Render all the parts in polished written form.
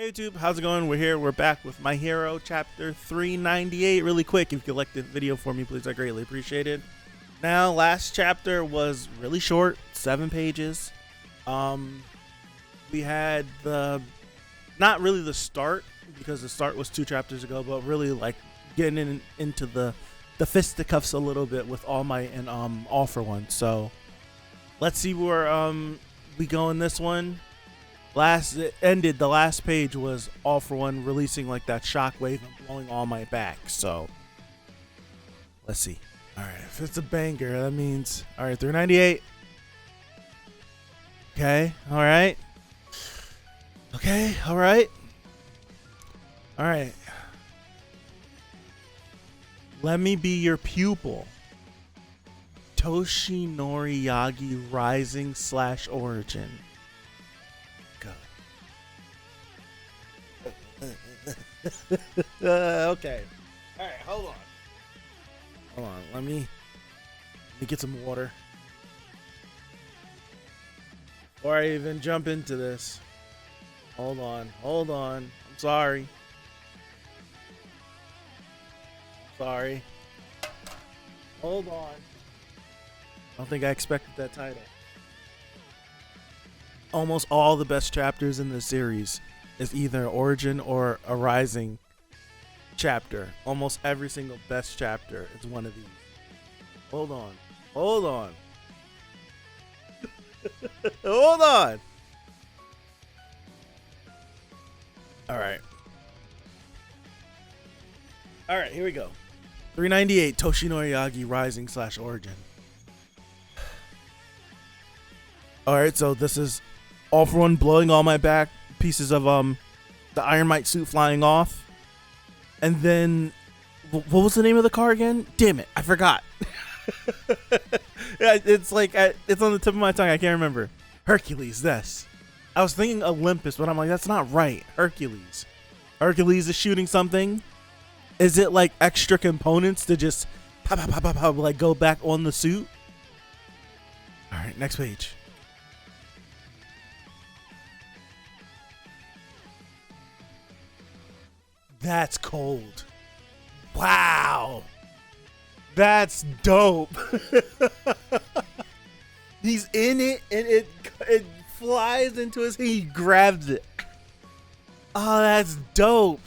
Hey YouTube, how's it going? We're here. We're back with My Hero chapter 398. Really quick, if you could like the video for me, please, I greatly appreciate it. Now, last chapter was really short, 7 pages. We had not really the start, because the start was 2 chapters ago, but really like getting into the fisticuffs a little bit with All Might and All for One. So let's see where we go in this one. The last page was All for One releasing like that shockwave and blowing All Might back. So let's see. All right, if it's a banger, that means all right. 398. Okay. All right. Okay. All right. All right. Let me be your pupil. Toshinori Yagi Rising / Origin. Okay. All right, hold on. Let me get some water before I even jump into this. Hold on. I'm sorry. Hold on. I don't think I expected that title. Almost all the best chapters in the series is either Origin or a Rising chapter. Almost every single best chapter is one of these. Hold on. Hold on. All right, here we go. 398 Toshinori Yagi Rising / Origin. All right, so this is All for One blowing All Might back, pieces of the Iron Might suit flying off, and then what was the name of the car again? Damn it, I forgot. Yeah, it's like it's on the tip of my tongue. I can't remember. Hercules. This. I was thinking Olympus, but I'm like, that's not right. Hercules. Hercules is shooting something. Is it like extra components to just pop, like go back on the suit? All right, next page. That's cold. Wow. That's dope. He's in it and it flies into his hand. He grabs it. Oh, that's dope.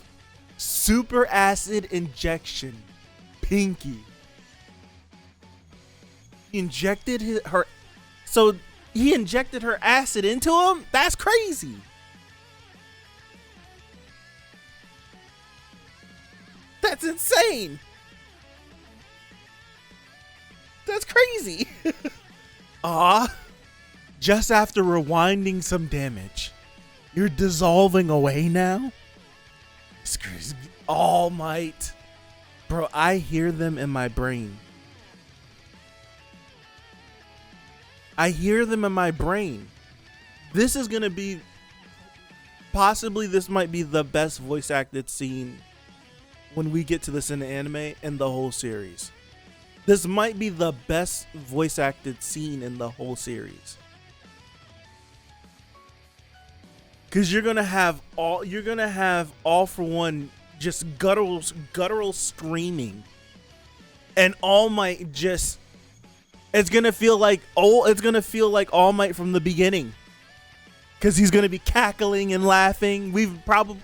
Super acid injection. Pinky. He injected her. So he injected her acid into him? That's crazy. That's insane. That's crazy. Just after rewinding some damage, you're dissolving away now? All Might. Bro, I hear them in my brain. This is gonna be, possibly this might be the best voice acted scene when we get to this in the anime and the whole series. This might be the best voice acted scene in the whole series. Cause you're gonna have all for One just guttural screaming. And All Might just, it's gonna feel like All Might from the beginning. Cause he's gonna be cackling and laughing. We've probably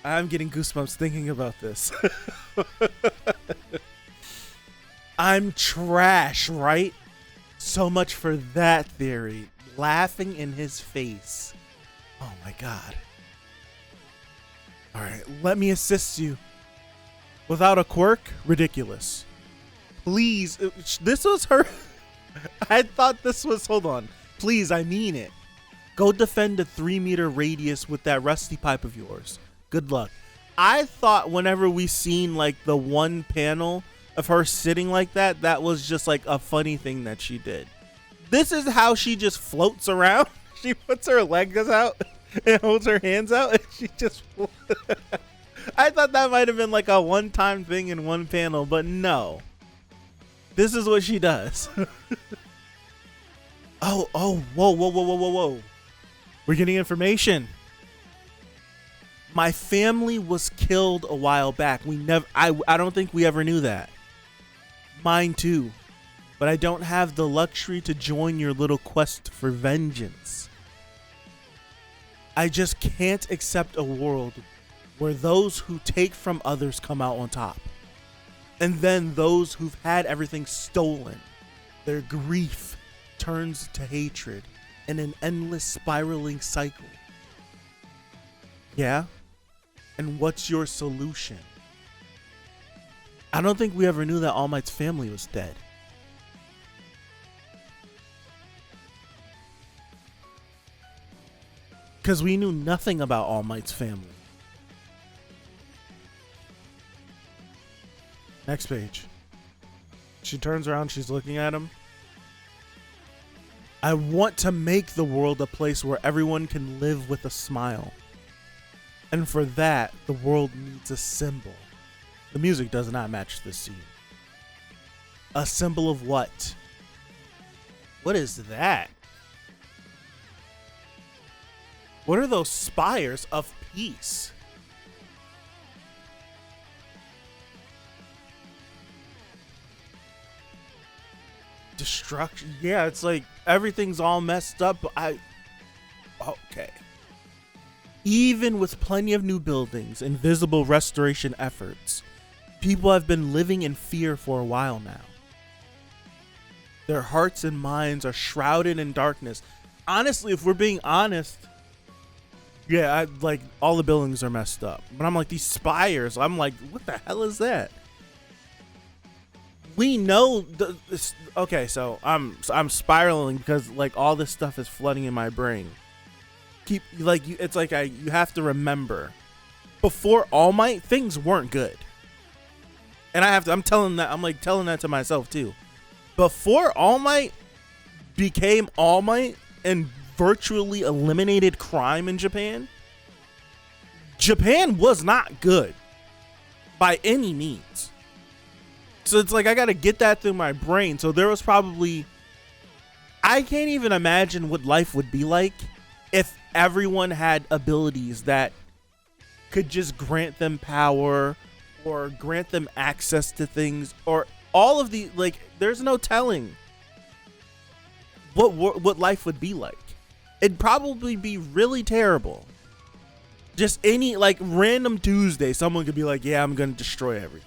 I'm getting goosebumps thinking about this. I'm trash, right? So much for that theory. Laughing in his face. Oh my god. Alright, let me assist you. Without a quirk? Ridiculous. Please, this was her. I thought this was, hold on. Please, I mean it. Go defend a 3-meter radius with that rusty pipe of yours. Good luck. I thought whenever we seen like the one panel of her sitting like that, that was just like a funny thing that she did. This is how she just floats around. She puts her legs out and holds her hands out and she just I thought that might have been like a one-time thing in one panel, but no. This is what she does. Whoa. We're getting information. My family was killed a while back. I don't think we ever knew that. Mine too. But I don't have the luxury to join your little quest for vengeance. I just can't accept a world where those who take from others come out on top. And then those who've had everything stolen, their grief turns to hatred in an endless spiraling cycle. Yeah? And what's your solution? I don't think we ever knew that All Might's family was dead. Because we knew nothing about All Might's family. Next page. She turns around, she's looking at him. I want to make the world a place where everyone can live with a smile. And for that, the world needs a symbol. The music does not match this scene. A symbol of what? What is that? What are those spires of peace? Destruction. Yeah, it's like everything's all messed up. Okay. Even with plenty of new buildings and visible restoration efforts, people have been living in fear for a while now. Their hearts and minds are shrouded in darkness. Honestly, if we're being honest, yeah, like all the buildings are messed up. But I'm like, these spires, I'm like, what the hell is that? We know okay, so I'm spiraling because like all this stuff is flooding in my brain. It's like you have to remember, before All Might, things weren't good. And I'm telling that to myself too. Before All Might became All Might and virtually eliminated crime in Japan, Japan was not good by any means. So it's like I gotta get that through my brain. So there was probably, I can't even imagine what life would be like if everyone had abilities that could just grant them power or grant them access to things, or all of the, like, there's no telling what life would be like. It'd probably be really terrible. Just any like random Tuesday, someone could be like, yeah, I'm gonna destroy everything.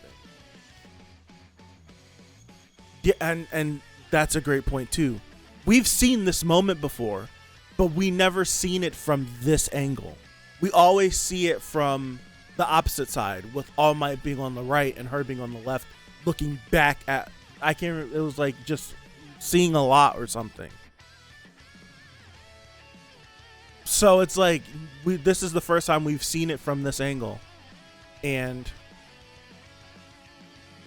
Yeah, and that's a great point too. We've seen this moment before, but we never seen it from this angle. We always see it from the opposite side, with All Might being on the right and her being on the left, looking back at, it was like just seeing a lot or something. So it's like, this is the first time we've seen it from this angle. And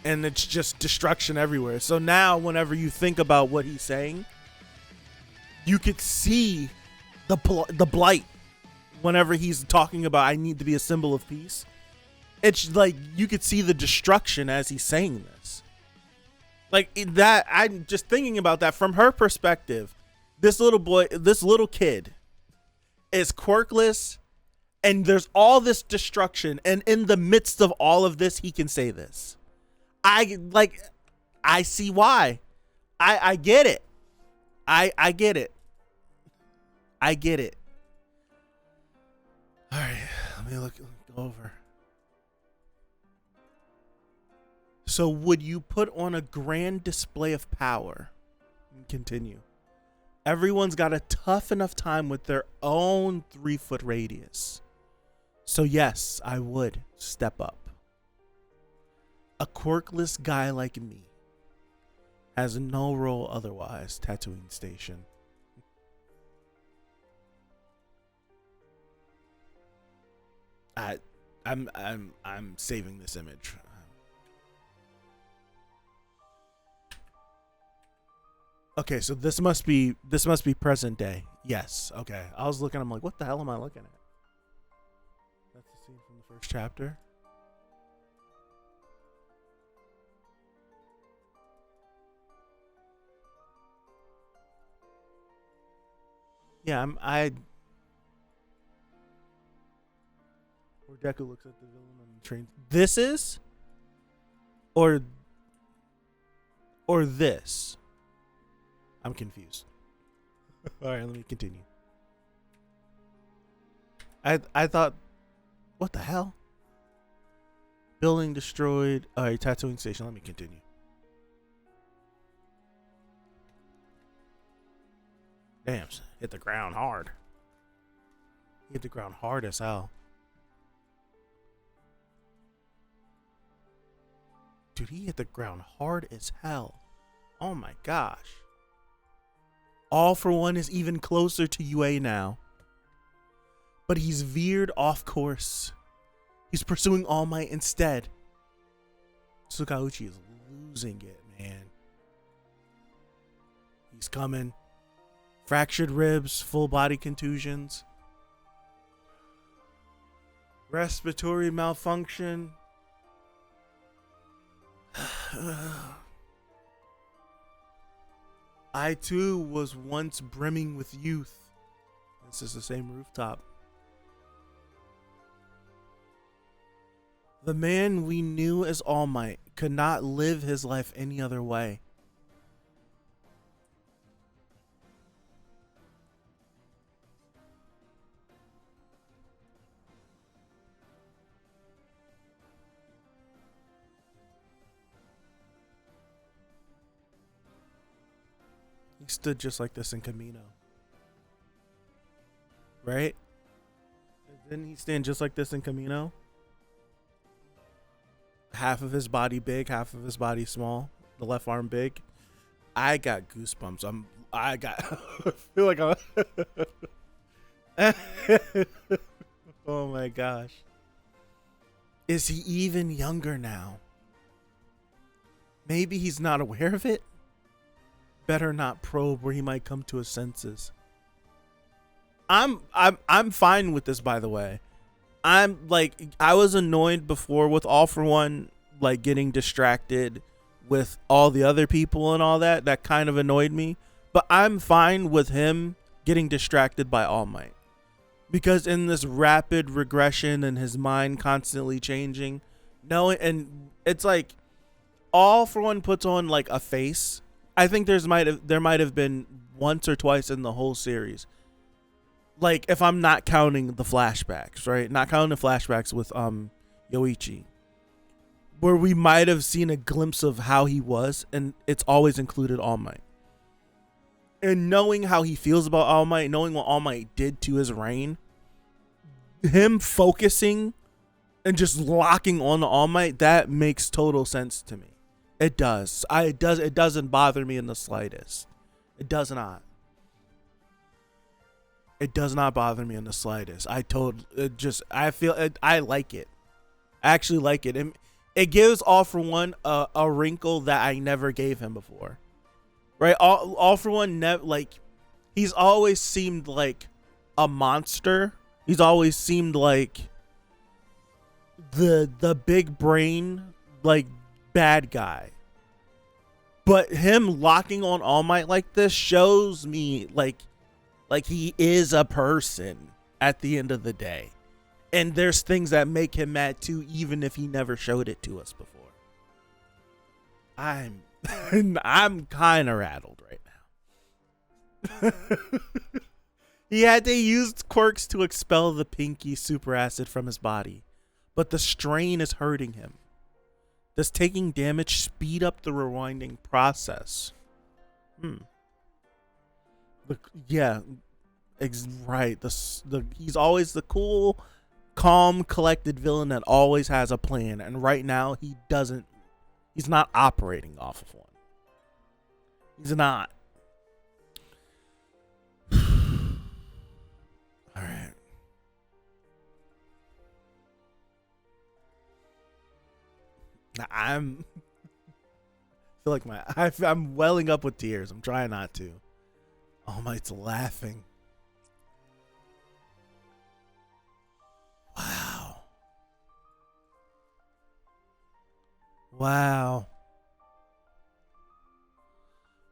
it's just destruction everywhere. So now whenever you think about what he's saying, you could see the blight whenever he's talking about, I need to be a symbol of peace. It's like you could see the destruction as he's saying this. Like that, I'm just thinking about that from her perspective. This little kid is quirkless, and there's all this destruction, and in the midst of all of this, he can say this. I see why. I get it. I get it. I get it. All right, let me look over. So would you put on a grand display of power? Continue. Everyone's got a tough enough time with their own 3-foot radius. So yes, I would step up. A quirkless guy like me has no role otherwise, Tatooine Station. I'm saving this image. Okay, so this must be present day. Yes. Okay. I was looking, I'm like, what the hell am I looking at? That's the scene from the first chapter. Yeah, Or Deku looks at the villain on the train. This is? Or this? I'm confused. Alright, let me continue. I thought, what the hell? Building destroyed. Alright, tattooing station. Let me continue. Damn, hit the ground hard. Hit the ground hard as hell. Dude, he hit the ground hard as hell. Oh my gosh. All for One is even closer to UA now. But he's veered off course. He's pursuing All Might instead. Tsukauchi is losing it, man. He's coming. Fractured ribs, full body contusions. Respiratory malfunction. I too was once brimming with youth. This is the same rooftop. The man we knew as All Might could not live his life any other way. He stood just like this in Camino. Right? Didn't he stand just like this in Camino? Half of his body big, half of his body small. The left arm big. I got goosebumps. I feel like I'm oh my gosh. Is he even younger now? Maybe he's not aware of it. Better not probe where he might come to his senses. I'm fine with this, by the way. I'm like, I was annoyed before with All for One, like getting distracted with all the other people and all that. That kind of annoyed me. But I'm fine with him getting distracted by All Might. Because in this rapid regression and his mind constantly changing, and it's like All for One puts on like a face. I think there might have been once or twice in the whole series. Like, if I'm not counting the flashbacks, right? Not counting the flashbacks with Yoichi, where we might have seen a glimpse of how he was, and it's always included All Might. And knowing how he feels about All Might, knowing what All Might did to his reign, him focusing and just locking on to All Might, that makes total sense to me. It does. It doesn't bother me in the slightest. It does not. It does not bother me in the slightest. I like it. I actually like it. It gives All for One a wrinkle that I never gave him before. Right? All for One, he's always seemed like a monster. He's always seemed like the big brain, like, bad guy. But him locking on All Might like this shows me like he is a person at the end of the day. And there's things that make him mad too, even if he never showed it to us before. I'm kind of rattled right now. He had to use quirks to expel the pinky super acid from his body, but the strain is hurting him. Does taking damage speed up the rewinding process? Yeah, right. He's always the cool, calm, collected villain that always has a plan, and right now he doesn't. He's not operating off of one. He's not. All right. I feel like I'm welling up with tears. I'm trying not to. All Might's laughing. Wow.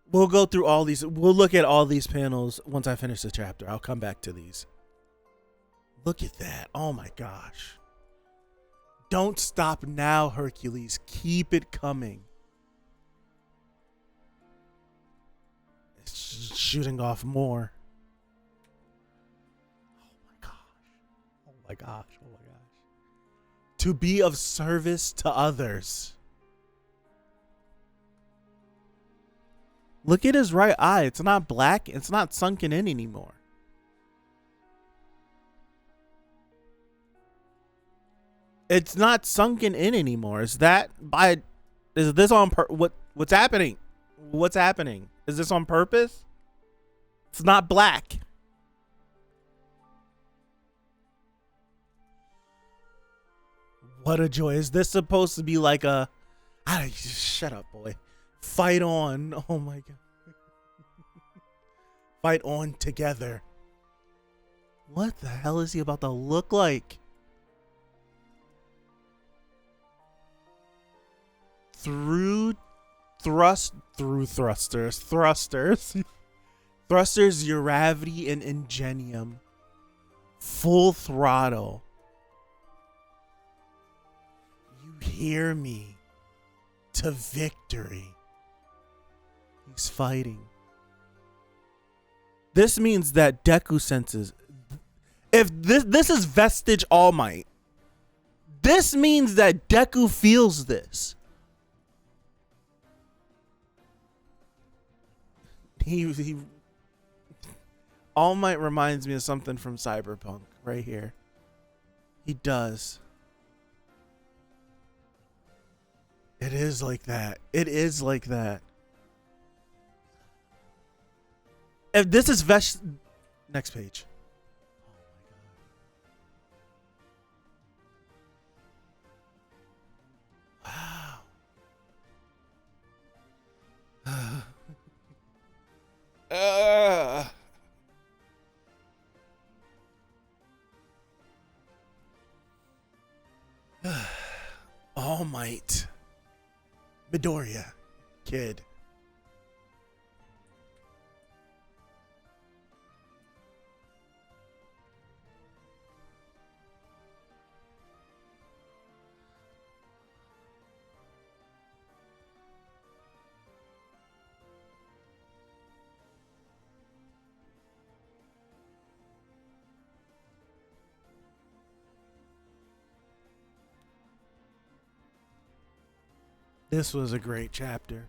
We'll go through all these. We'll look at all these panels once I finish the chapter. I'll come back to these. Look at that. Oh my gosh. Don't stop now, Hercules. Keep it coming. It's shooting off more. Oh my gosh. Oh my gosh. Oh my gosh. To be of service to others. Look at his right eye. It's not black. It's not sunken in anymore. It's not sunken in anymore. Is this on what's happening? What's happening? Is this on purpose? It's not black. What a joy. Is this supposed to be like a shut up, boy. Fight on. Oh my god. Fight on together. What the hell is he about to look like? Thrusters, Uravity and Ingenium, full throttle. You hear me? To victory. He's fighting. This means that Deku senses. If this is Vestige All Might, this means that Deku feels this. He All Might reminds me of something from Cyberpunk right here. He does. It is like that. It is like that. If this is next page. Oh my god. Wow. All Might. Midoriya. Kid. This was a great chapter.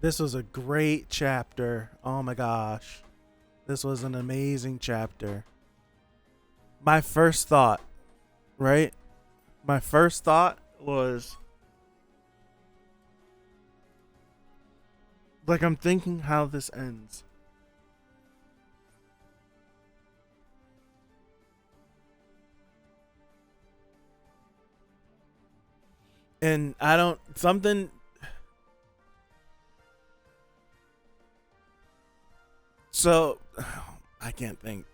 This was a great chapter. Oh my gosh. This was an amazing chapter. My first thought, right? My first thought was like, I'm thinking how this ends. And I don't, something. So, I can't think.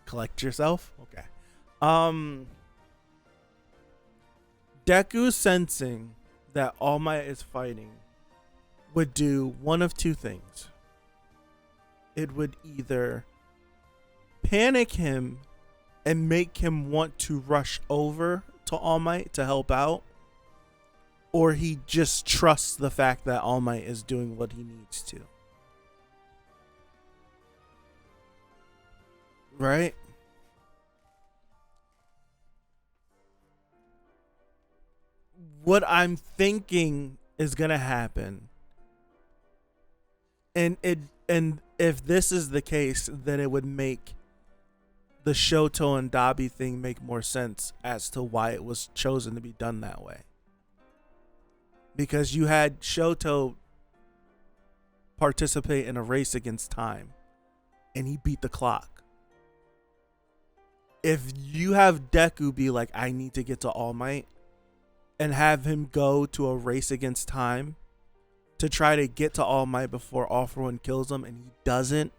Collect yourself? Okay. Deku sensing that All Might is fighting would do one of two things. It would either panic him and make him want to rush over to All Might to help out, or he just trusts the fact that All Might is doing what he needs to. Right? What I'm thinking is gonna happen, and if this is the case, then it would make the Shoto and Dabi thing make more sense as to why it was chosen to be done that way. Because you had Shoto participate in a race against time, and he beat the clock. If you have Deku be like, I need to get to All Might, and have him go to a race against time to try to get to All Might before All For One kills him, and he doesn't,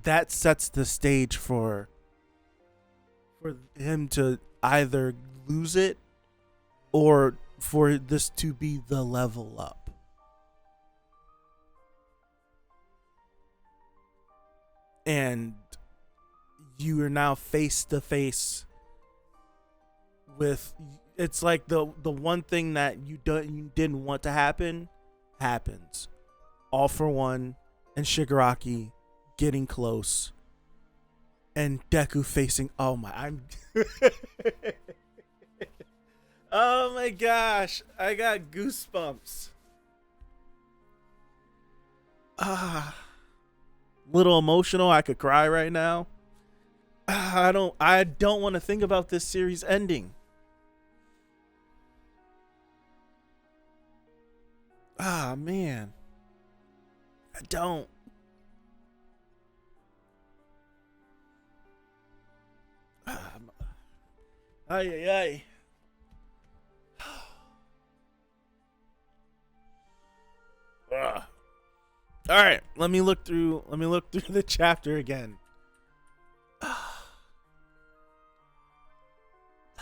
that sets the stage for him to either lose it or for this to be the level up. And you are now face to face with, it's like the one thing that you didn't want to happen happens. All for One and Shigaraki getting close, and Deku facing, oh my gosh, I got goosebumps. Little emotional. I could cry right now. I don't want to think about this series ending. Man. I don't. Ay. All right, let me look through the chapter again.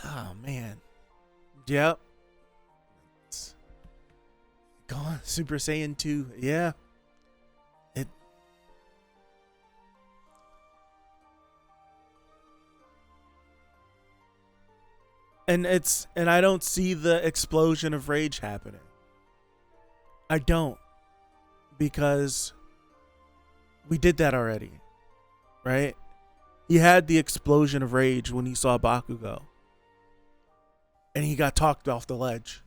Oh man. Yep. Go on, Super Saiyan 2. Yeah. And I don't see the explosion of rage happening. I don't. Because we did that already. Right? He had the explosion of rage when he saw Bakugo. And he got talked off the ledge.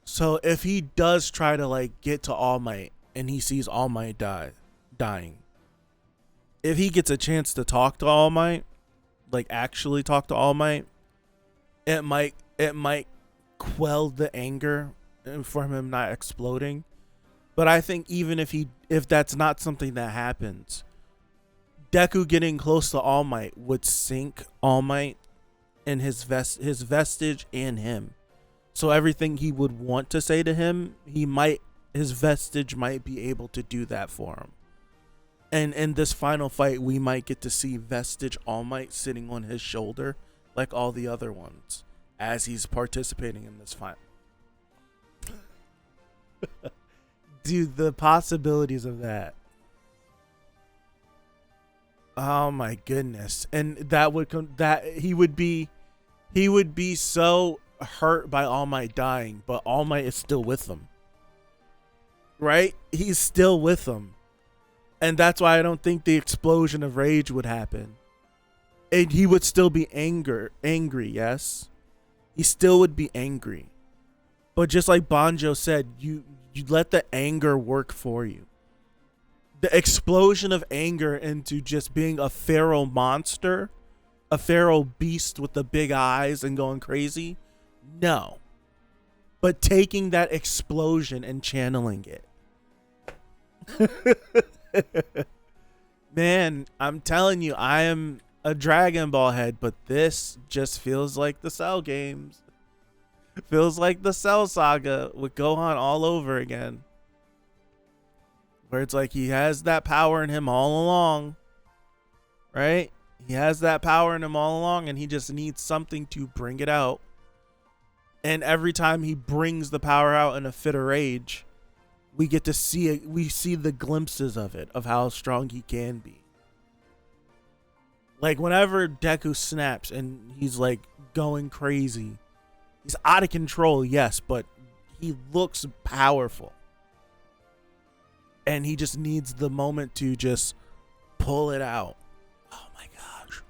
So if he does try to like get to All Might and he sees All Might dying, if he gets a chance to talk to All Might, like actually talk to All Might, it might quell the anger from him not exploding. But I think even if that's not something that happens, Deku getting close to All Might would sink All Might and his vestige and him. So everything he would want to say to him, his vestige might be able to do that for him. And in this final fight, we might get to see vestige All Might sitting on his shoulder like all the other ones as he's participating in this fight. Dude, the possibilities of that. Oh my goodness. And that would he would be so hurt by All Might dying, but All Might is still with him. Right? He's still with him. And that's why I don't think the explosion of rage would happen. And he would still be angry, yes? He still would be angry. But just like Banjo said, you let the anger work for you. The explosion of anger into just being a feral monster, a feral beast with the big eyes and going crazy, no. But taking that explosion and channeling it. Man, I'm telling you, I am a Dragon Ball head, but this just feels like the Cell games. Feels like the Cell saga with Gohan all over again. Where it's like he has that power in him all along. Right? He has that power in him all along, and he just needs something to bring it out. And every time he brings the power out in a fit of rage, we get to see it. We see the glimpses of it, of how strong he can be. Like whenever Deku snaps and he's like going crazy, he's out of control, yes, but he looks powerful. And he just needs the moment to just pull it out. Oh my gosh.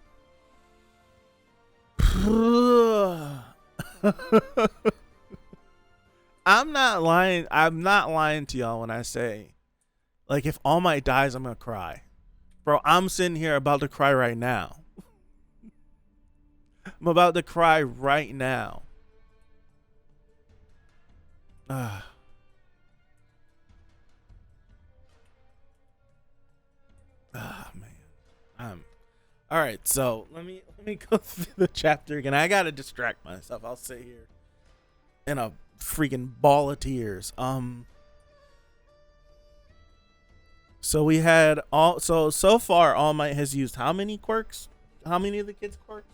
I'm not lying to y'all when I say, like, if All Might dies, I'm gonna cry. Bro, I'm sitting here about to cry right now. I'm about to cry right now. Man. All right, so let me go through the chapter again. I gotta distract myself. I'll sit here in a freaking ball of tears. So we had so far All Might has used how many quirks? How many of the kids' quirks?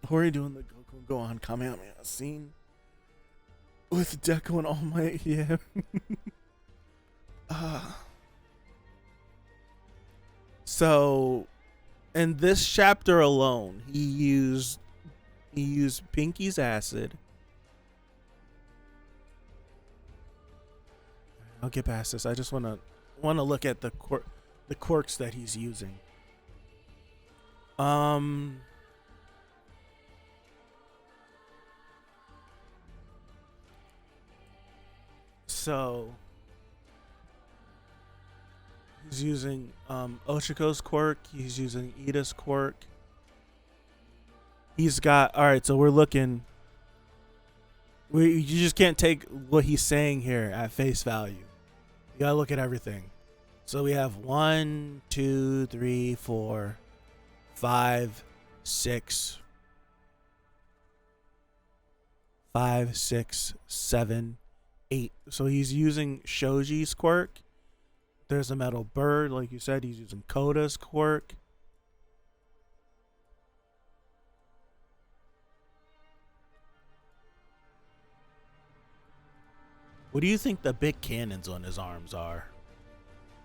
Who are you doing the Gohan Kamehameha scene with Deku and All Might? Yeah. So in this chapter alone, he used Pinky's acid. I'll get past this. I just wanna look at the quirks that he's using. So he's using Ochiko's quirk. He's using Ida's quirk. He's got, all right. So we're looking. You just can't take what he's saying here at face value. You gotta look at everything. So we have 1, 2, 3, 4, 5, 6, 5, 6, 7, 8. So he's using Shoji's quirk. There's a metal bird, like you said. He's using Koda's quirk. What do you think the big cannons on his arms are?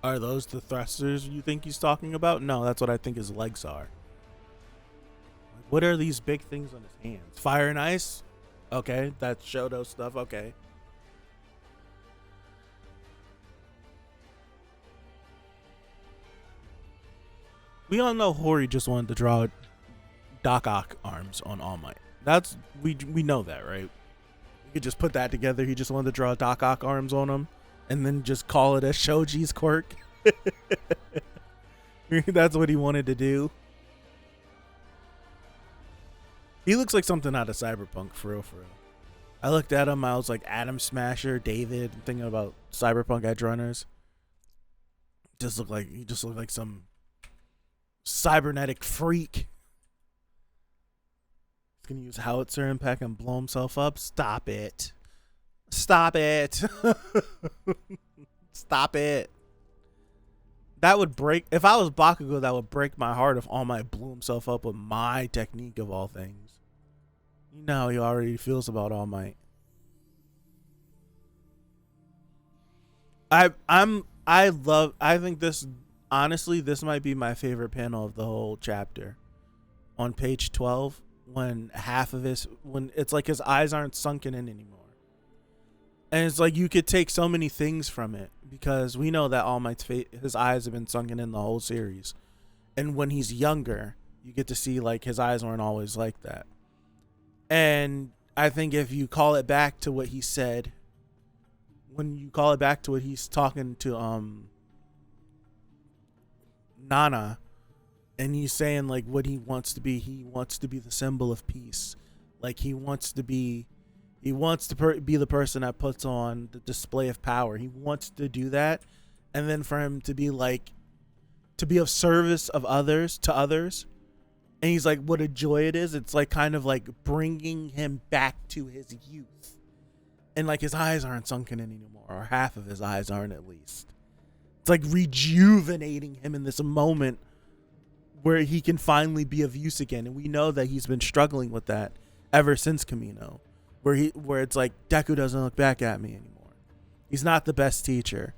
Are those the thrusters you think he's talking about? No, that's what I think his legs are. What are these big things on his hands? Fire and ice? Okay, that's Shoto stuff. Okay. We all know Hori just wanted to draw Doc Ock arms on All Might. That's we know that, right? We could just put that together. He just wanted to draw Doc Ock arms on him, and then just call it a Shoji's quirk. That's what he wanted to do. He looks like something out of Cyberpunk, for real, for real. I looked at him. I was like Atom Smasher, David. I'm thinking about Cyberpunk Edge Runners. He just looked like some cybernetic freak. He's gonna use howitzer impact and blow himself up. Stop it. Stop it. Stop it. That would break. If I was Bakugo, that would break my heart if All Might blew himself up with my technique of all things. You know how he already feels about All Might. I think this, honestly, this might be my favorite panel of the whole chapter. On page 12, when it's like his eyes aren't sunken in anymore. And it's like you could take so many things from it, because we know that All Might's his eyes have been sunken in the whole series. And when he's younger, you get to see like his eyes weren't always like that. And I think if you call it back to what he said, when you call it back to what he's talking to Nana, and he's saying like what he wants to be the symbol of peace. Like he wants to be the person that puts on the display of power. He wants to do that, and then for him to be of service to others. And he's like, what a joy it is. It's like kind of like bringing him back to his youth. And like his eyes aren't sunken in anymore, or half of his eyes aren't at least. It's like rejuvenating him in this moment where he can finally be of use again. And we know that he's been struggling with that ever since Kamino, where it's like, Deku doesn't look back at me anymore. He's not the best teacher.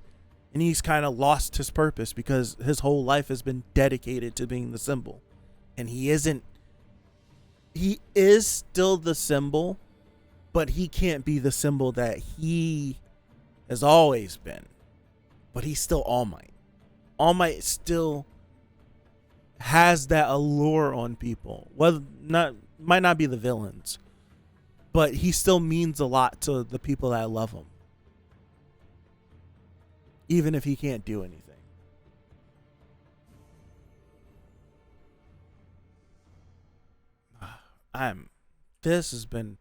And he's kind of lost his purpose because his whole life has been dedicated to being the symbol. And he is still the symbol, but he can't be the symbol that he has always been. But he's still All Might. All Might still has that allure on people. Might not be the villains, but he still means a lot to the people that love him. Even if he can't do anything. This has been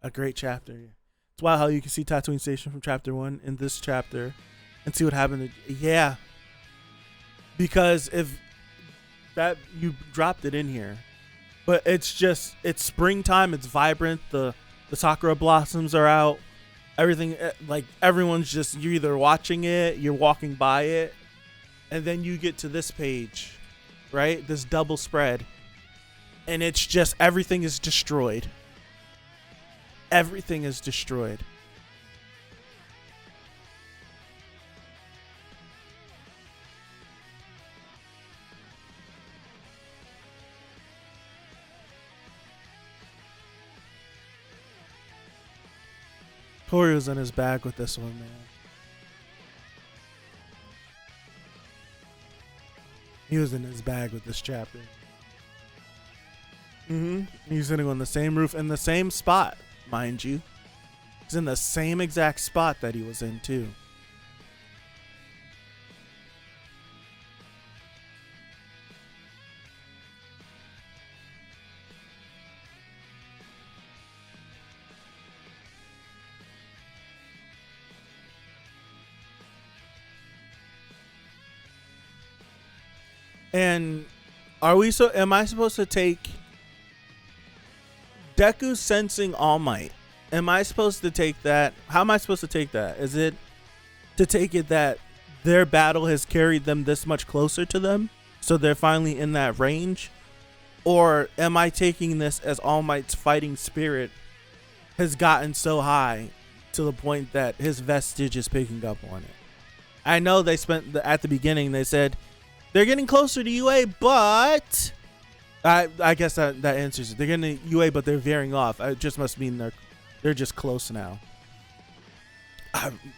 a great chapter. It's wild how you can see Tatooine Station from chapter 1 in this chapter and see what happened. Yeah. Because if that, you dropped it in here, but it's springtime. It's vibrant. The sakura blossoms are out. Everything, like everyone's just, you're either watching it, you're walking by it, and then you get to this page, right? This double spread. And it's just, everything is destroyed. Everything is destroyed. Tori was in his bag with this one, man. He was in his bag with this chapter. He's sitting on the same roof in the same spot, mind you. He's in the same exact spot that he was in too. And am I supposed to take Deku sensing All Might? Am I supposed to take that? How am I supposed to take that? Is it to take it that their battle has carried them this much closer to them, so they're finally in that range? Or am I taking this as All Might's fighting spirit has gotten so high to the point that his vestige is picking up on it? I know they at the beginning, they said, they're getting closer to UA, but I guess that answers it. They're getting to UA, but they're veering off. It just must mean they're just close now.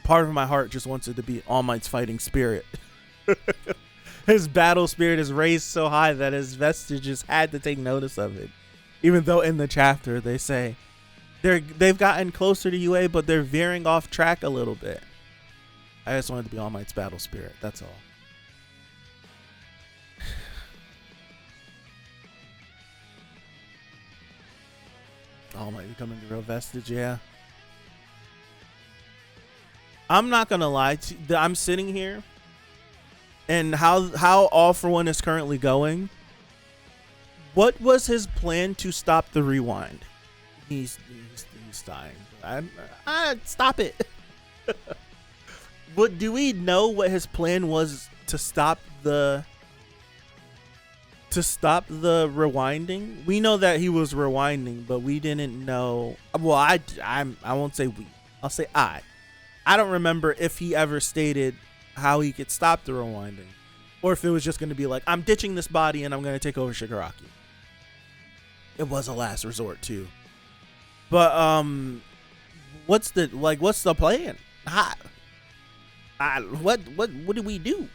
Part of my heart just wants it to be All Might's fighting spirit. His battle spirit is raised so high that his vestiges had to take notice of it. Even though in the chapter they say they've gotten closer to UA, but they're veering off track a little bit. I just wanted to be All Might's battle spirit. That's all. All Might becoming the real vestige, yeah. I'm not gonna lie to you. I'm sitting here, and how All For One is currently going. What was his plan to stop the rewind? He's dying. Stop it. But do we know what his plan was to stop the rewinding? We know that he was rewinding, but we didn't know. Well, I won't say we. I'll say I don't remember if he ever stated how he could stop the rewinding, or if it was just going to be like, I'm ditching this body and I'm going to take over Shigaraki. It was a last resort too. But what's the plan? What do we do?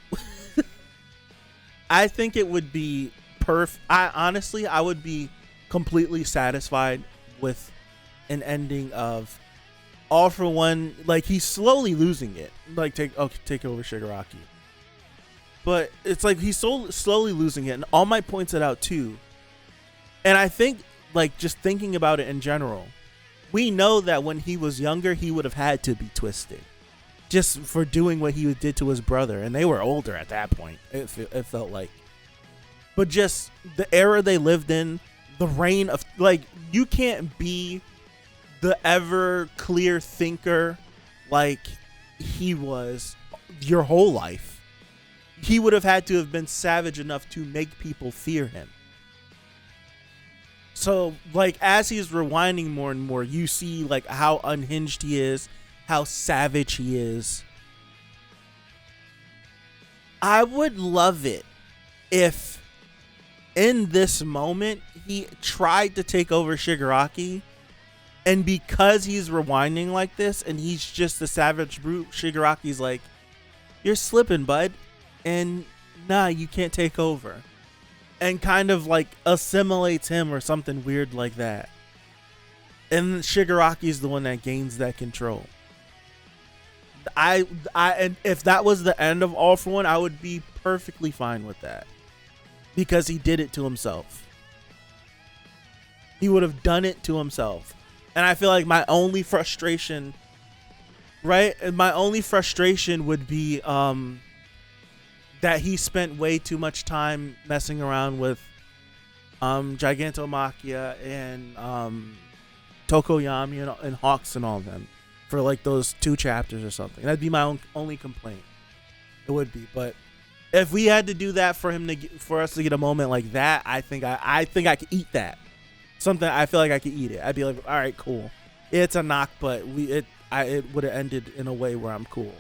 I think it would be I would be completely satisfied with an ending of All For One, like he's slowly losing it, like take over Shigaraki. But it's like he's so slowly losing it, and All Might points it out too. And I think, like, just thinking about it in general, we know that when he was younger, he would have had to be twisted, just for doing what he did to his brother, and they were older at that point. It felt like. But just the era they lived in, the reign of, like, you can't be the ever clear thinker like he was your whole life. He would have had to have been savage enough to make people fear him. So, like, as he's rewinding more and more, you see, like, how unhinged he is, how savage he is. I would love it if in this moment he tried to take over Shigaraki, and because he's rewinding like this and he's just a savage brute, Shigaraki's like, you're slipping, bud, and nah, you can't take over, and kind of like assimilates him or something weird like that, and Shigaraki's the one that gains that control. And if that was the end of All For One, I would be perfectly fine with that, because he did it to himself. He would have done it to himself. And I feel like my only frustration, right? My only frustration would be that he spent way too much time messing around with Gigantomachia and Tokoyami and Hawks and all of them for like those 2 chapters or something. That'd be my only complaint. It would be. But if we had to do that for us to get a moment like that, I think I could eat that. Something I feel like I could eat it. I'd be like, all right, cool. It's a knock, but it would have ended in a way where I'm cool.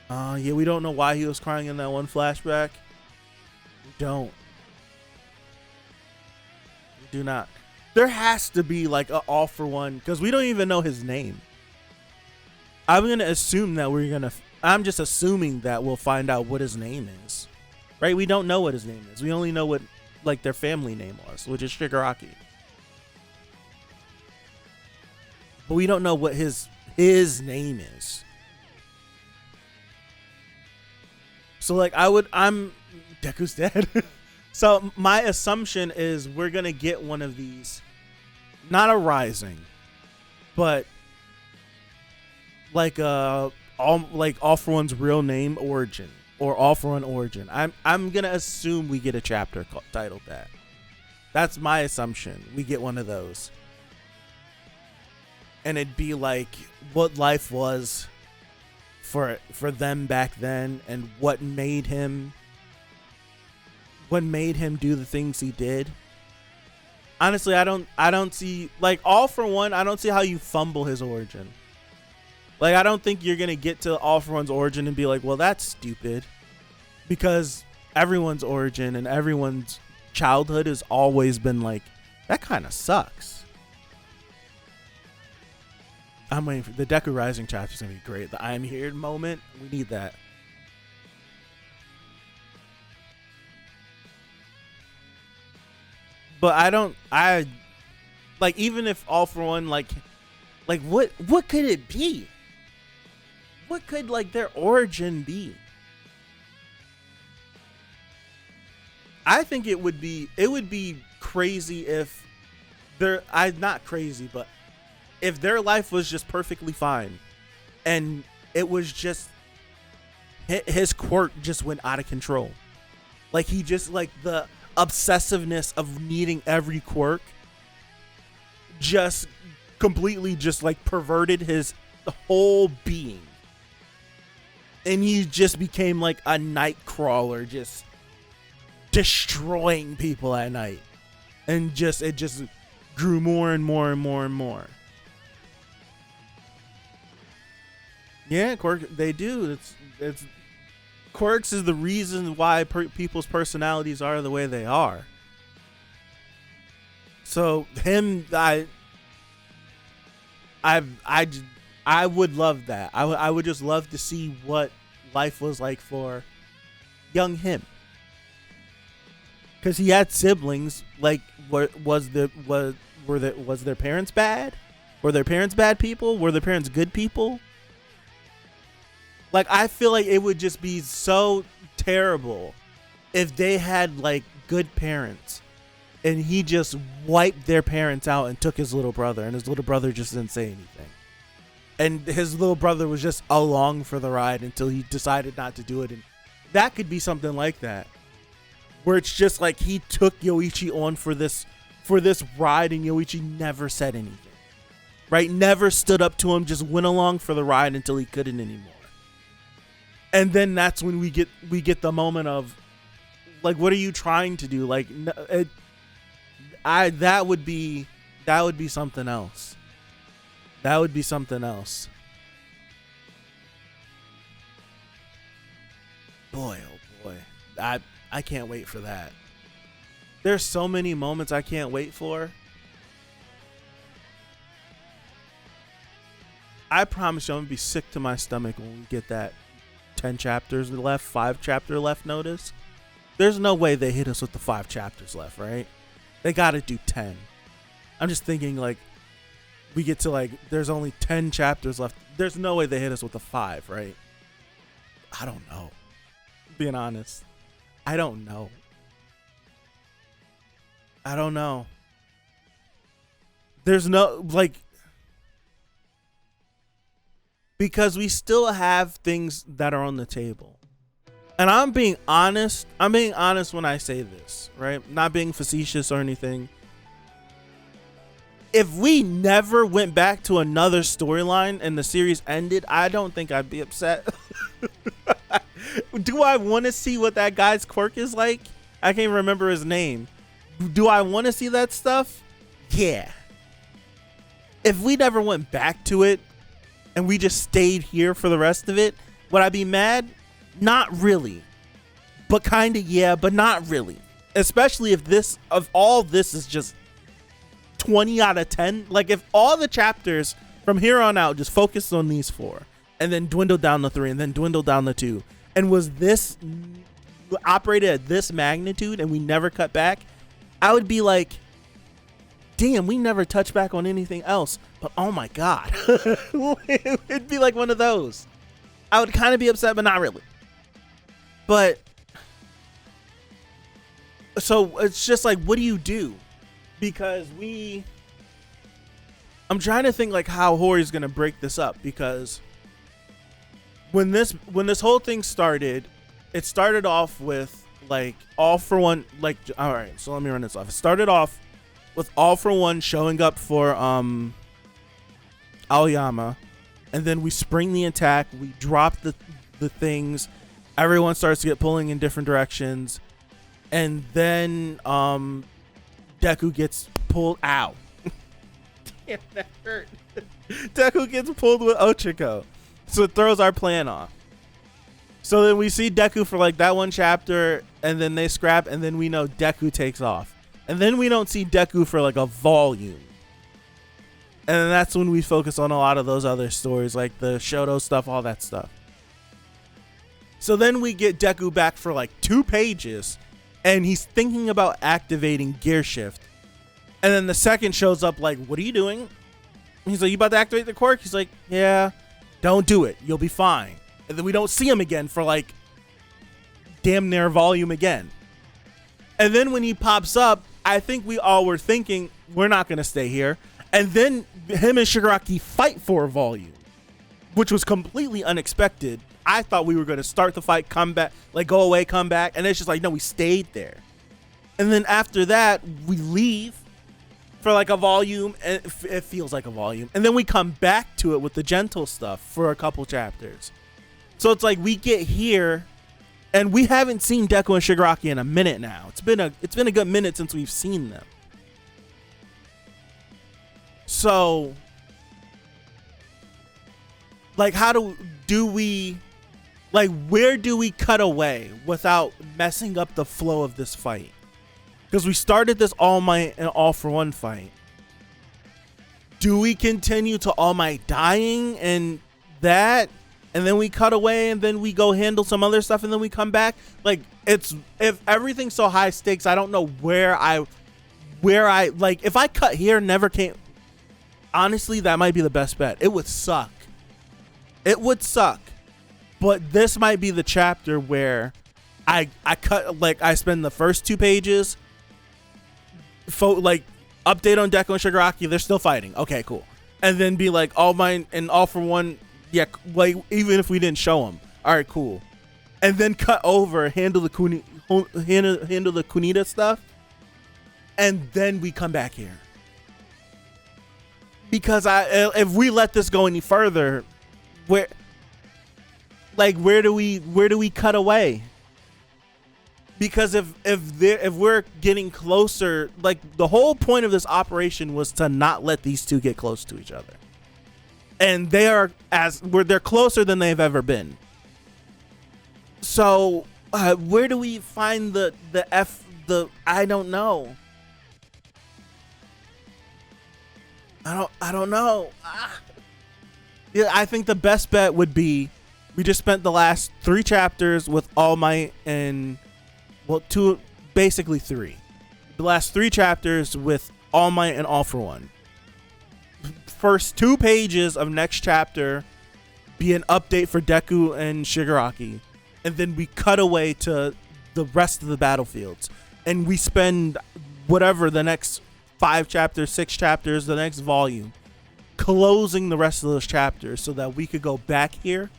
Yeah, we don't know why he was crying in that one flashback. We don't. We do not. There has to be like a All For One, because we don't even know his name. I'm gonna assume that I'm just assuming that we'll find out what his name is, right? We don't know what his name is. We only know what like their family name was, which is Shigaraki. But we don't know what his name is. So like I'm Deku's dead. So my assumption is we're gonna get one of these, not a rising, but like all for One's real name origin or All for One origin. I'm gonna assume we get a chapter titled that. That's my assumption. We get one of those, and it'd be like what life was for them back then, and what made him do the things he did. Honestly, I don't see, like, All for One, I don't see how you fumble his origin. Like, I don't think you're gonna get to All for One's origin and be like, well, that's stupid, because everyone's origin and everyone's childhood has always been like, that kind of sucks. I'm waiting for the Deku Rising chapter. Is gonna be great. The I am here moment, we need that. But I like, even if All for One, like what could it be? What could like their origin be? I think it would be crazy if not crazy, but if their life was just perfectly fine and it was just his quirk just went out of control. Like, he just, like, the obsessiveness of needing every quirk just completely just like perverted his whole being, and he just became like a night crawler, just destroying people at night, and it just grew more and more and more and more. Yeah, quirk, they do. It's quirks is the reason why people's personalities are the way they are. So him, I would love that. I would just love to see what life was like for young him, because he had siblings. Like, was their parents bad? Were their parents bad people? Were their parents good people? Like, I feel like it would just be so terrible if they had like good parents and he just wiped their parents out and took his little brother, and his little brother just didn't say anything. And his little brother was just along for the ride until he decided not to do it. And that could be something like that, where it's just like he took Yoichi on for this ride, and Yoichi never said anything. Right? Never stood up to him, just went along for the ride until he couldn't anymore. And then that's when we get the moment of like, what are you trying to do? Like, that would be something else. That would be something else. Boy, oh boy. I can't wait for that. There's so many moments I can't wait for. I promise you I'm going to be sick to my stomach when we get that 10 chapters left, 5 chapter left notice. There's no way they hit us with the 5 chapters left, right? They got to do 10. I'm just thinking, like, we get to, like, there's only 10 chapters left. There's no way they hit us with the 5, right? I don't know. Being honest, I don't know. There's no, like, because we still have things that are on the table. And I'm being honest when I say this, right? Not being facetious or anything. If we never went back to another storyline and the series ended, I don't think I'd be upset. Do I want to see what that guy's quirk is like? I can't remember his name. Do I want to see that stuff? Yeah. If we never went back to it and we just stayed here for the rest of it, would I be mad? Not really. But kind of, yeah, but not really. Especially if all this is just 20 out of 10. Like, if all the chapters from here on out just focus on these 4, and then dwindled down to 3, and then dwindled down to 2, and was this operated at this magnitude and we never cut back, I would be like, damn, we never touched back on anything else. But oh my God, it'd be like one of those. I would kind of be upset, but not really. But so it's just like, what do you do? Because I'm trying to think like how Hori's gonna break this up, because when this whole thing started, it started off with like All For One, like, all right, so let me run this off. It started off with All For One showing up for Aoyama, and then we spring the attack, we drop the things, everyone starts to get pulling in different directions, and then Deku gets pulled out. Damn, that hurt. Deku gets pulled with Ochako, so it throws our plan off. So then we see Deku for like that one chapter, and then they scrap, and then we know Deku takes off. And then we don't see Deku for like a volume. And then that's when we focus on a lot of those other stories, like the Shoto stuff, all that stuff. So then we get Deku back for like 2 pages, and he's thinking about activating Gear Shift. And then the second shows up like, what are you doing? He's like, you about to activate the quirk? He's like, yeah, don't do it. You'll be fine. And then we don't see him again for like damn near volume again. And then when he pops up, I think we all were thinking, we're not going to stay here. And then him and Shigaraki fight for a volume, which was completely unexpected. I thought we were going to start the fight, come back, like go away, come back. And it's just like, no, we stayed there. And then after that, we leave for like a volume. And it feels like a volume. And then we come back to it with the gentle stuff for a couple chapters. So it's like we get here, and we haven't seen Deku and Shigaraki in a minute now. It's been a good minute since we've seen them. So, like, where do we cut away without messing up the flow of this fight? Because we started this All Might and All For One fight. Do we continue to All Might dying and that? And then we cut away, and then we go handle some other stuff, and then we come back. Like, if everything's so high stakes, I don't know where I like, if I cut here, never came. Honestly, that might be the best bet. It would suck. It would suck. But this might be the chapter where I cut, like, I spend the first 2 pages, like, update on Deku and Shigaraki, they're still fighting. Okay, cool. And then be like, All Might and All For One. Yeah, like, even if we didn't show them, all right, cool. And then cut over, handle the Kunita stuff, and then we come back here. Because if we let this go any further, where do we cut away? Because if we're getting closer, like, the whole point of this operation was to not let these two get close to each other. And they're closer than they've ever been. So where do we find I don't know. I don't know. Yeah, I think the best bet would be we just spent the last 3 chapters with All Might and, well, 2, basically 3. The last 3 chapters with All Might and All For One. First 2 pages of next chapter be an update for Deku and Shigaraki, and then we cut away to the rest of the battlefields, and we spend whatever the next 5 chapters, 6 chapters, the next volume, closing the rest of those chapters so that we could go back here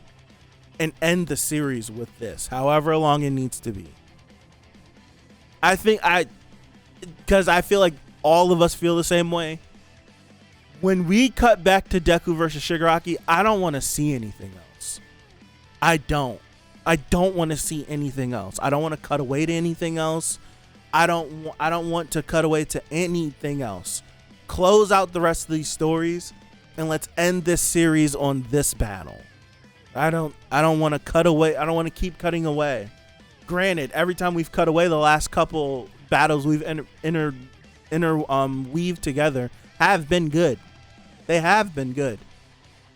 and end the series with this, however long it needs to be. Because I feel like all of us feel the same way. When we cut back to Deku versus Shigaraki, I don't want to see anything else. I don't want to see anything else. I don't want to cut away to anything else. I don't want to cut away to anything else. Close out the rest of these stories, and let's end this series on this battle. I don't want to cut away. I don't want to keep cutting away. Granted, every time we've cut away, the last couple battles we've weaved together have been good. They have been good.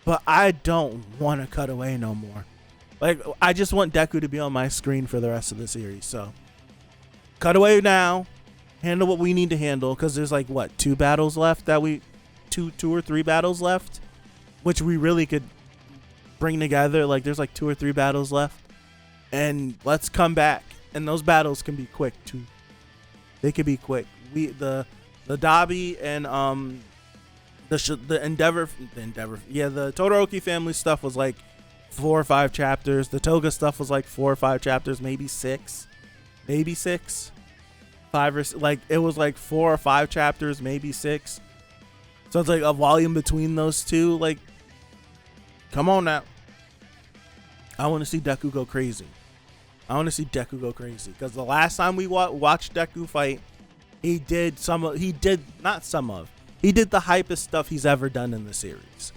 but I don't want to cut away no more. Like, I just want Deku to be on my screen for the rest of the series. So, cut away now. Handle what we need to handle, because there's like what, 2 battles left that we, two or 3 battles left, which we really could bring together. Like, there's like 2 or 3 battles left, and let's come back. And those battles can be quick too. They could be quick. The Dabi and the Endeavor, yeah, the Todoroki family stuff was like 4 or 5 chapters. The Toga stuff was like 4 or 5 chapters, maybe 6, 5 or like, it was like 4 or 5 chapters, maybe 6. So it's like a volume between those two. Like, come on now. I want to see Deku go crazy. Because the last time we watched Deku fight, he did the hypest stuff he's ever done in the series.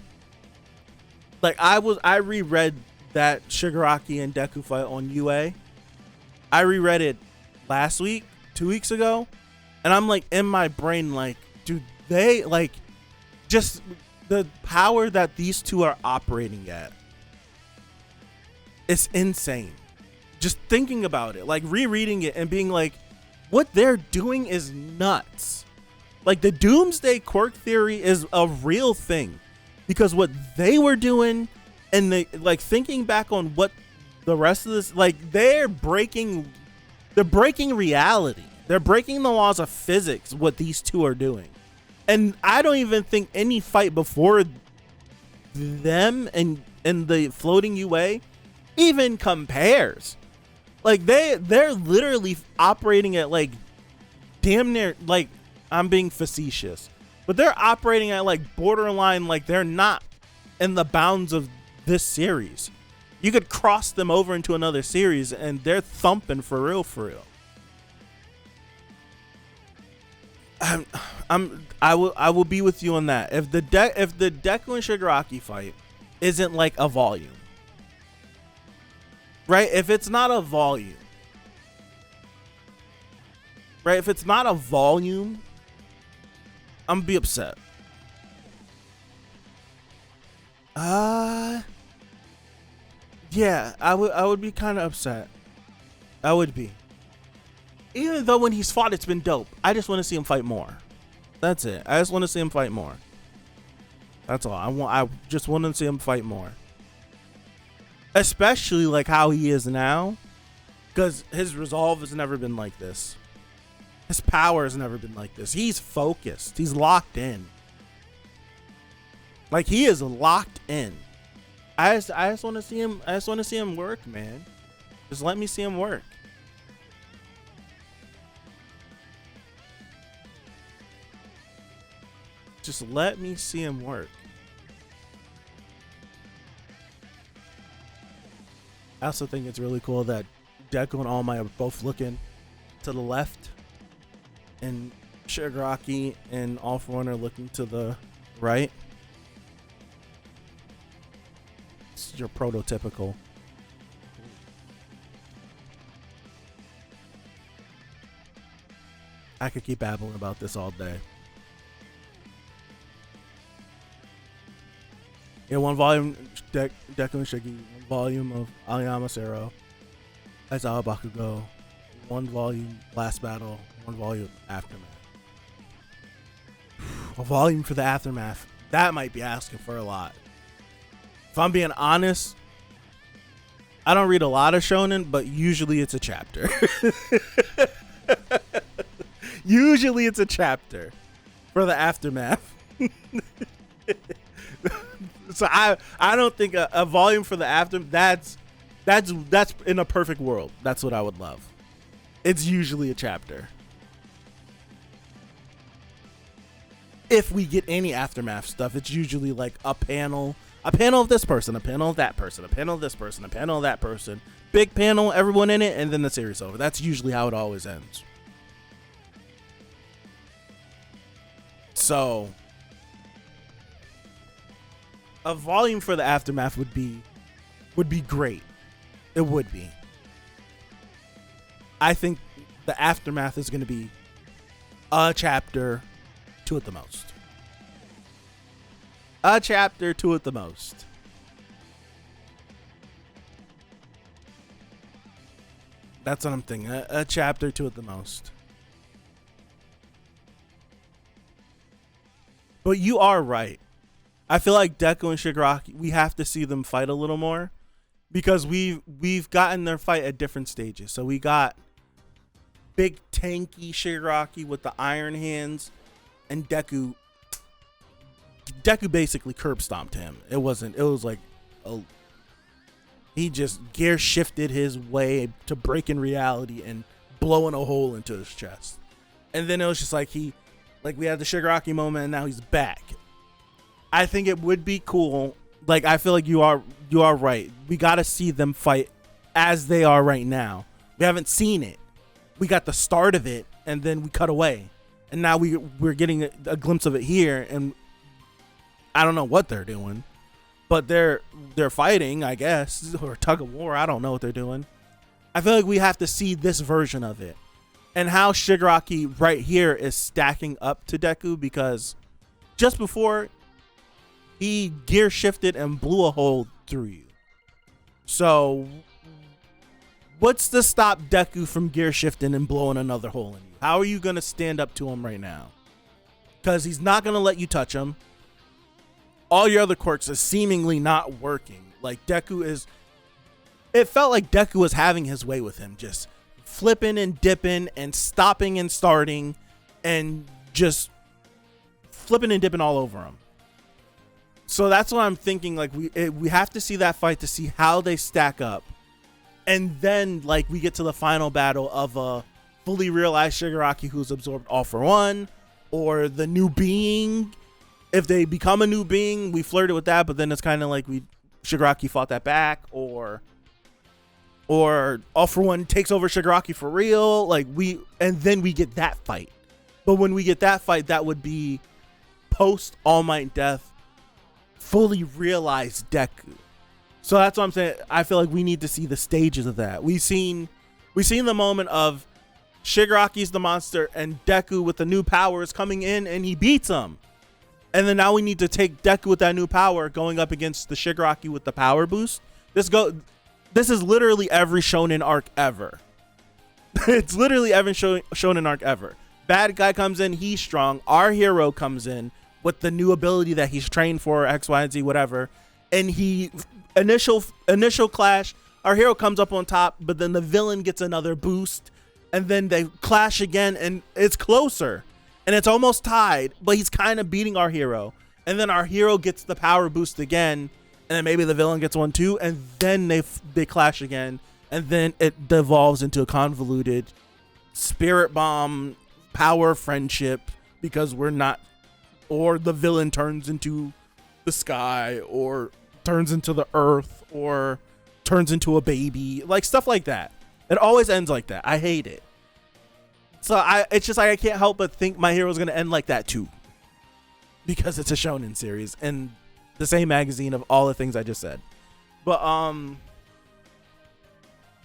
Like, I reread that Shigaraki and Deku fight on UA. I reread it last week, 2 weeks ago, and I'm like, in my brain, like, dude, they, like, just the power that these two are operating at, it's insane. Just thinking about it, like rereading it and being like, what they're doing is nuts. Like, the Doomsday Quirk theory is a real thing, because what they were doing, and they, like, thinking back on what the rest of this, like, they're breaking reality. They're breaking the laws of physics, what these two are doing. And I don't even think any fight before them and the floating UA even compares. Like, they're literally operating at, like, damn near, like, I'm being facetious, but they're operating at, like, borderline, like, they're not in the bounds of this series. You could cross them over into another series and they're thumping for real. I will be with you on that. If the Deku and Shigaraki fight isn't like a volume, right? If it's not a volume, I'm gonna be upset. Yeah, I would be kind of upset. I would be. Even though when he's fought, it's been dope. I just want to see him fight more. That's it. I just want to see him fight more. That's all. I just want to see him fight more. Especially like how he is now, because his resolve has never been like this. His power has never been like this. He's focused. He's locked in. Like, he is locked in. I just want to see him. I just want to see him work, man. Just let me see him work. Just let me see him work. I also think it's really cool that Deku and All Might are both looking to the left, and Shigaraki and All For One are looking to the right. It's your prototypical. I could keep babbling about this all day. Yeah, one volume Deku and Shiggy, one volume of Aoyama Zero, Aizawa Bakugo, one volume Last Battle, one volume Aftermath. A volume for the Aftermath. That might be asking for a lot. If I'm being honest, I don't read a lot of shonen, but usually it's a chapter. Usually it's a chapter for the Aftermath. So I don't think a volume for the Aftermath, that's in a perfect world. That's what I would love. It's usually a chapter. If we get any Aftermath stuff, it's usually like a panel of this person, a panel of that person, a panel of this person, a panel of that person, big panel, everyone in it, and then the series over. That's usually how it always ends. So a volume for the Aftermath would be great. It would be. I think the Aftermath is going to be a chapter, 2 at the most. A chapter 2 at the most. That's what I'm thinking. A chapter 2 at the most. But you are right. I feel like Deku and Shigaraki, we have to see them fight a little more, because we've gotten their fight at different stages. So we got big tanky Shigaraki with the iron hands, and Deku basically curb stomped him. It was like he just gear shifted his way to breaking reality and blowing a hole into his chest. And then it was just like we had the Shigaraki moment, and now he's back. I think it would be cool. Like, I feel like you are right. We got to see them fight as they are right now. We haven't seen it. We got the start of it, and then we cut away. And now we're getting a glimpse of it here, and I don't know what they're doing. But they're fighting, I guess, or tug of war. I don't know what they're doing. I feel like we have to see this version of it. And how Shigaraki right here is stacking up to Deku, because just before, he gear shifted and blew a hole through you. So what's to stop Deku from gear shifting and blowing another hole in you? How are you going to stand up to him right now? Because he's not going to let you touch him. All your other quirks are seemingly not working. Like, it felt like Deku was having his way with him, just flipping and dipping and stopping and starting and just flipping and dipping all over him. So that's what I'm thinking. Like, we have to see that fight to see how they stack up. And then, like, we get to the final battle of a fully realized Shigaraki who's absorbed All For One, or the new being. If they become a new being, we flirted with that, but then it's kind of like Shigaraki fought that back, or All For One takes over Shigaraki for real. And then we get that fight. But when we get that fight, that would be post All Might Death, fully realized Deku. So that's what I'm saying. I feel like we need to see the stages of that. We've seen the moment of Shigaraki's the monster and Deku with the new powers coming in, and he beats him. And then now we need to take Deku with that new power going up against the Shigaraki with the power boost. This is literally every shonen arc ever. It's literally every shonen arc ever. Bad guy comes in, he's strong. Our hero comes in with the new ability that he's trained for, X, Y, and Z, whatever. And initial clash, our hero comes up on top, but then the villain gets another boost. And then they clash again, and it's closer. And it's almost tied, but he's kind of beating our hero. And then our hero gets the power boost again, and then maybe the villain gets one too, and then they clash again. And then it devolves into a convoluted spirit bomb power friendship, because we're not, or the villain turns into the sky, or turns into the earth, or turns into a baby, like stuff like that. It always ends like that. I hate it. So it's just like I can't help but think My Hero's gonna end like that too, because it's a shonen series and the same magazine of all the things I just said. But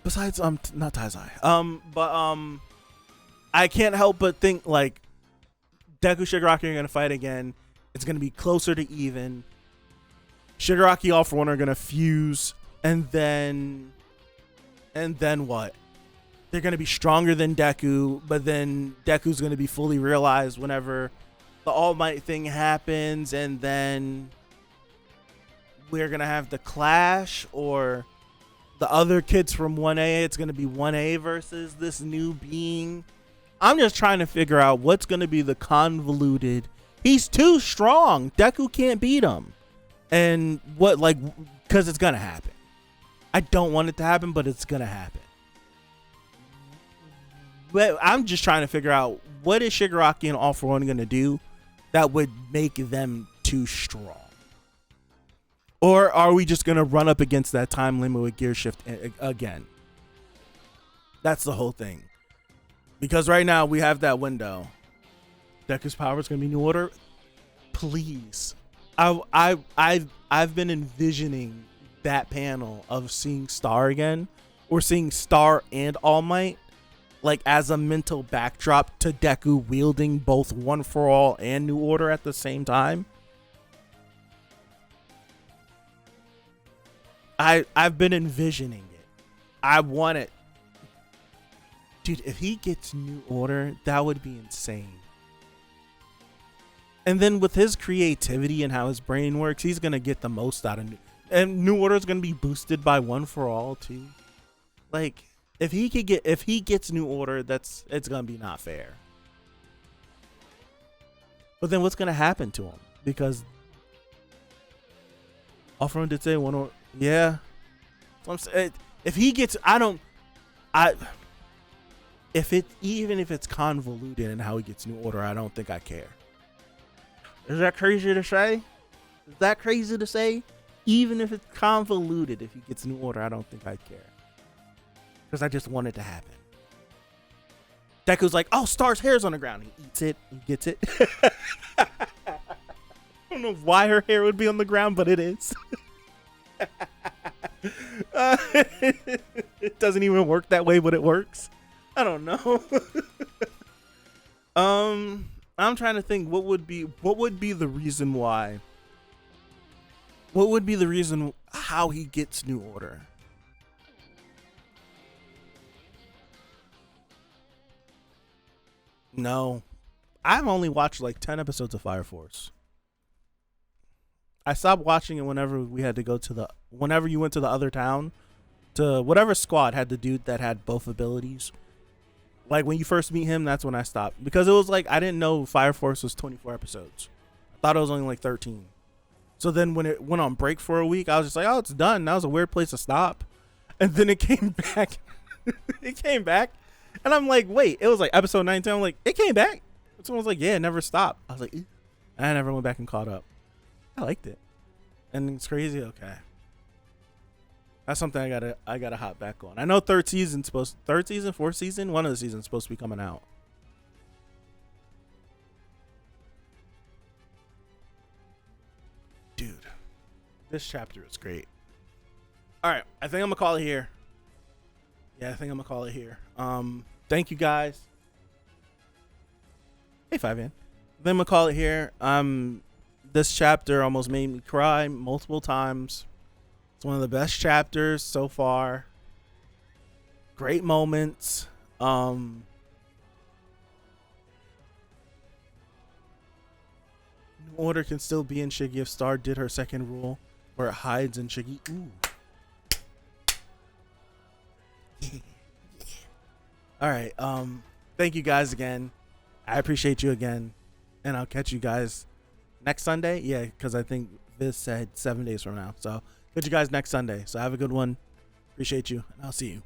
besides not Taizai, I can't help but think like Deku Shigaraki are gonna fight again. It's gonna be closer to even. Shigaraki All For One are gonna fuse, and then what? They're going to be stronger than Deku, but then Deku's going to be fully realized whenever the All Might thing happens, and then we're going to have the clash, or the other kids from 1A, it's going to be 1A versus this new being. I'm just trying to figure out what's going to be the convoluted. He's too strong. Deku can't beat him. And what, like, because it's going to happen. I don't want it to happen, but it's going to happen. But I'm just trying to figure out, what is Shigaraki and All For One going to do that would make them too strong? Or are we just going to run up against that time limit with Gear Shift again? That's the whole thing. Because right now we have that window. Deku's power is going to be New Order. Please. I've been envisioning that panel of seeing Star again, or seeing Star and All Might, like as a mental backdrop to Deku wielding both One For All and New Order at the same time. I've been envisioning it. I want it. Dude, if he gets New Order, that would be insane. And then with his creativity and how his brain works, he's gonna get the most out of and New Order is gonna be boosted by One for All too. Like, if he gets New Order, it's gonna be not fair. But then what's gonna happen to him? Because Offroad did say one or yeah. So I'm saying, if he gets, even if it's convoluted in how he gets New Order, I don't think I care. Is that crazy to say? Is that crazy to say? Even if it's convoluted, if he gets New Order, I don't think I care. Because I just want it to happen. Deku's like, oh, Star's hair's on the ground. He eats it. He gets it. I don't know why her hair would be on the ground, but it is. It doesn't even work that way, but it works. I don't know. I'm trying to think what would be the reason why. What would be the reason how he gets New Order? No. I've only watched like 10 episodes of Fire Force. I stopped watching it whenever we had to go to whenever you went to the other town, to whatever squad had the dude that had both abilities. Like when you first meet him, that's when I stopped. Because it was like, I didn't know Fire Force was 24 episodes. I thought it was only like 13. So then when it went on break for a week, I was just like, oh, it's done. That was a weird place to stop. And then it came back. It came back. And I'm like, wait, it was like episode 19. I'm like, it came back. Someone was like, yeah, it never stopped. I was like, and I never went back and caught up. I liked it. And it's crazy. Okay. That's something I gotta hop back on. I know fourth season, one of the seasons supposed to be coming out. Dude, this chapter is great. All right, I think I'm gonna call it here. Yeah, I think I'm gonna call it here. Thank you guys. Hey, 5N. Then I'm gonna call it here. This chapter almost made me cry multiple times. It's one of the best chapters so far. Great moments. New Order can still be in Shiggy if Star did her second rule where it hides in Shiggy. Ooh. All right. Thank you guys again. I appreciate you again. And I'll catch you guys next Sunday. Yeah, because I think this said 7 days from now. So catch you guys next Sunday. So have a good one. Appreciate you. And I'll see you.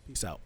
Peace out.